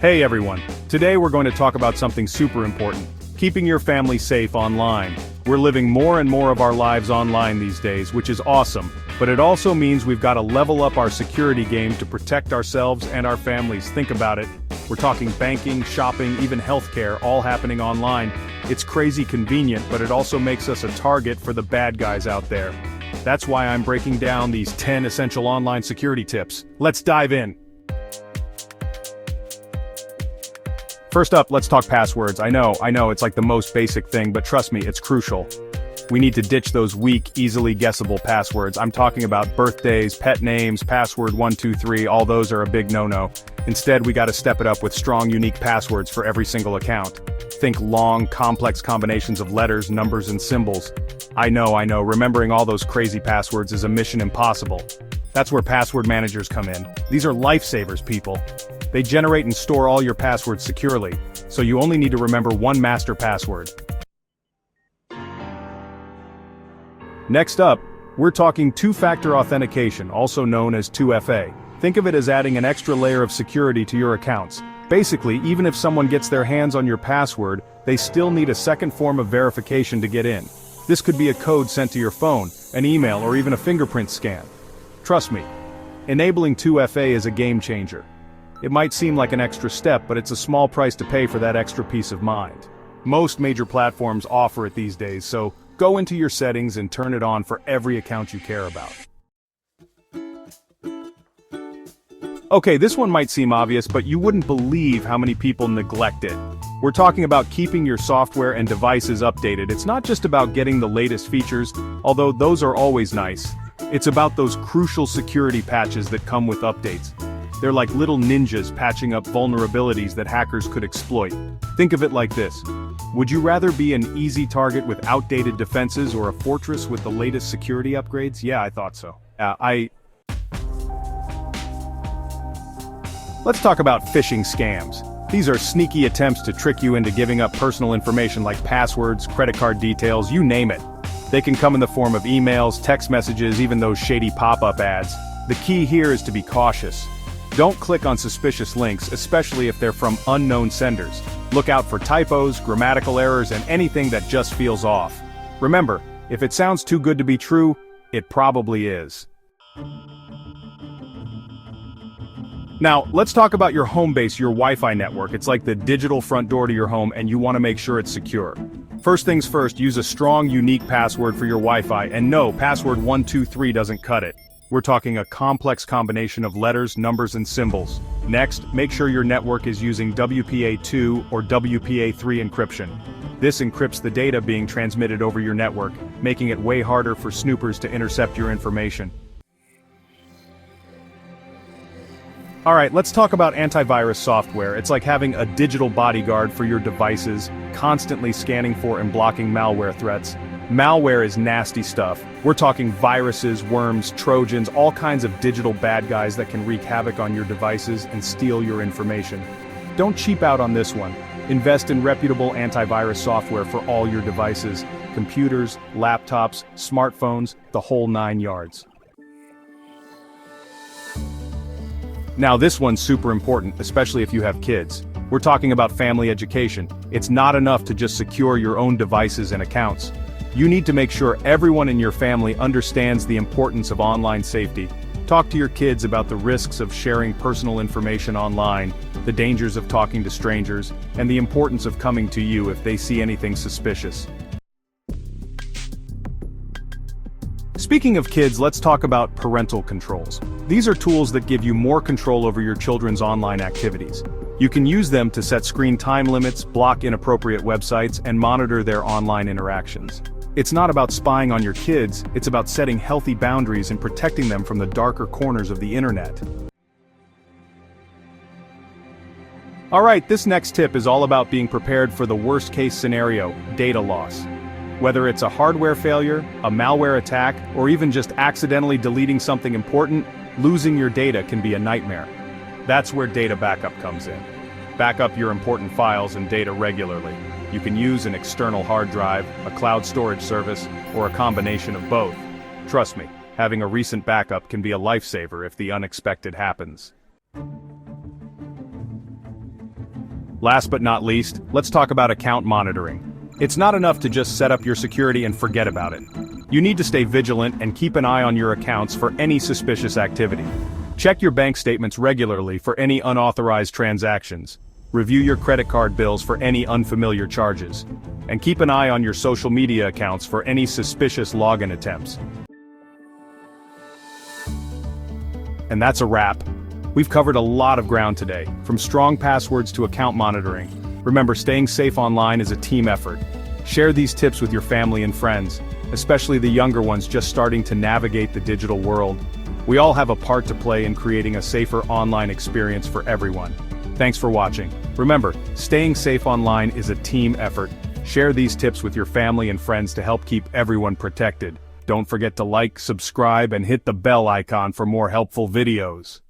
Hey everyone, today we're going to talk about something super important, keeping your family safe online. We're living more and more of our lives online these days, which is awesome, but it also means we've got to level up our security game to protect ourselves and our families. Think about it. We're talking banking, shopping, even healthcare, all happening online. It's crazy convenient, but it also makes us a target for the bad guys out there. That's why I'm breaking down these 10 essential online security tips. Let's dive in. First up, let's talk passwords. I know, it's like the most basic thing, but trust me, it's crucial. We need to ditch those weak, easily guessable passwords. I'm talking about birthdays, pet names, password 123, all those are a big no-no. Instead, we gotta step it up with strong, unique passwords for every single account. Think long, complex combinations of letters, numbers, and symbols. I know, remembering all those crazy passwords is a mission impossible. That's where password managers come in. These are lifesavers, people. They generate and store all your passwords securely, so you only need to remember one master password. Next up, we're talking two-factor authentication, also known as 2FA. Think of it as adding an extra layer of security to your accounts. Basically, even if someone gets their hands on your password, they still need a second form of verification to get in. This could be a code sent to your phone, an email, or even a fingerprint scan. Trust me, enabling 2FA is a game changer. It might seem like an extra step, but it's a small price to pay for that extra peace of mind. Most major platforms offer it these days, so go into your settings and turn it on for every account you care about. Okay, this one might seem obvious, but you wouldn't believe how many people neglect it. We're talking about keeping your software and devices updated. It's not just about getting the latest features, although those are always nice. It's about those crucial security patches that come with updates. They're like little ninjas patching up vulnerabilities that hackers could exploit. Think of it like this. Would you rather be an easy target with outdated defenses or a fortress with the latest security upgrades? Yeah, I thought so. Let's talk about phishing scams. These are sneaky attempts to trick you into giving up personal information like passwords, credit card details, you name it. They can come in the form of emails, text messages, even those shady pop-up ads. The key here is to be cautious. Don't click on suspicious links, especially if they're from unknown senders. Look out for typos, grammatical errors, and anything that just feels off. Remember, if it sounds too good to be true, it probably is. Now, let's talk about your home base, your Wi-Fi network. It's like the digital front door to your home, and you want to make sure it's secure. First things first, use a strong, unique password for your Wi-Fi, and no, password 123 doesn't cut it. We're talking a complex combination of letters, numbers, and symbols. Next, make sure your network is using WPA2 or WPA3 encryption. This encrypts the data being transmitted over your network, making it way harder for snoopers to intercept your information. Alright, let's talk about antivirus software. It's like having a digital bodyguard for your devices, constantly scanning for and blocking malware threats. Malware is nasty stuff. We're talking viruses, worms, trojans, all kinds of digital bad guys that can wreak havoc on your devices and steal your information. Don't cheap out on this one. Invest in reputable antivirus software for all your devices, computers, laptops, smartphones, the whole 9 yards. Now this one's super important, especially if you have kids. We're talking about family education. It's not enough to just secure your own devices and accounts. You need to make sure everyone in your family understands the importance of online safety. Talk to your kids about the risks of sharing personal information online, the dangers of talking to strangers, and the importance of coming to you if they see anything suspicious. Speaking of kids, let's talk about parental controls. These are tools that give you more control over your children's online activities. You can use them to set screen time limits, block inappropriate websites, and monitor their online interactions. It's not about spying on your kids, it's about setting healthy boundaries and protecting them from the darker corners of the internet. Alright, this next tip is all about being prepared for the worst-case scenario, data loss. Whether it's a hardware failure, a malware attack, or even just accidentally deleting something important, losing your data can be a nightmare. That's where data backup comes in. Back up your important files and data regularly. You can use an external hard drive, a cloud storage service, or a combination of both. Trust me, having a recent backup can be a lifesaver if the unexpected happens. Last but not least, let's talk about account monitoring. It's not enough to just set up your security and forget about it. You need to stay vigilant and keep an eye on your accounts for any suspicious activity. Check your bank statements regularly for any unauthorized transactions. Review your credit card bills for any unfamiliar charges. And keep an eye on your social media accounts for any suspicious login attempts. And that's a wrap. We've covered a lot of ground today, from strong passwords to account monitoring. Remember, staying safe online is a team effort. Share these tips with your family and friends, especially the younger ones just starting to navigate the digital world. We all have a part to play in creating a safer online experience for everyone. Thanks for watching. Remember, staying safe online is a team effort. Share these tips with your family and friends to help keep everyone protected. Don't forget to like, subscribe, and hit the bell icon for more helpful videos.